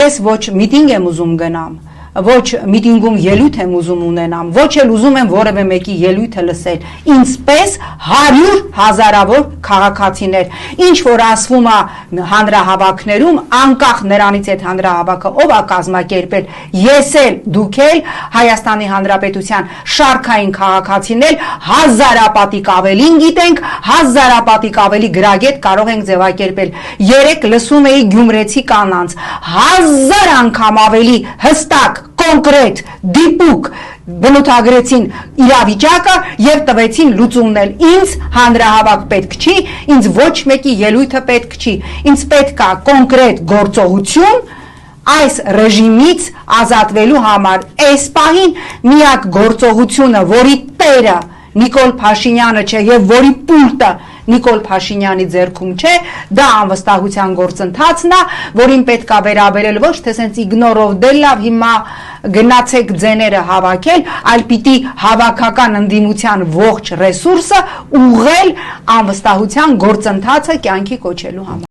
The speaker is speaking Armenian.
Ես ոչ միտինգ եմ ուզում գնամ, ոչ միտինգում ելույթ եմ ուզում ունենամ, ոչ էլ ուզում եմ որևէ մեկի ելույթը լսել, ինձպես 100,000-ավոր քաղաքացիներ, ինչ որ ասվում է հանրահավաքներում, անկախ նրանից այդ հանրահավաքը ով է կազմակերպել, ես էլ, դուք էլ, Հայաստանի Հանրապետության շարքային քաղաքացիներ, 1000-ապատիկ ավելին գիտենք, 1000-ապատիկ ավելի գրագետ կարող ենք ձևակերպել, երեկ լսում էի գյումրեցի կանանց, 1000 անգամ ավելի հստակ կոնկրետ դիպուկ բնութագրեցին իրավիճակը եւ տվեցին լուծումներ ինձ հանրահավաք պետք չի ինձ ոչ մեկի ելույթը պետք չի ինձ պետք է կոնկրետ գործողություն այս ռեժիմից ազատվելու համար այս պահին միակ գործողությունը որի տերը Նիկոլ Փաշինյանը չէ եւ որի պուլտը Նիկոլ Փաշինյանի ձեռքում չէ, դա անվստահության գործընթացն է, որին պետք է վերաբերել ոչ թե սենց իգնորով դե լավ հիմա գնացեք ձեները հավաքել, այլ պիտի հավաքական ընդդիմության ողջ ռեսուրսը ուղղել անվստահության գործընթացը կյանքի կոչելու համար։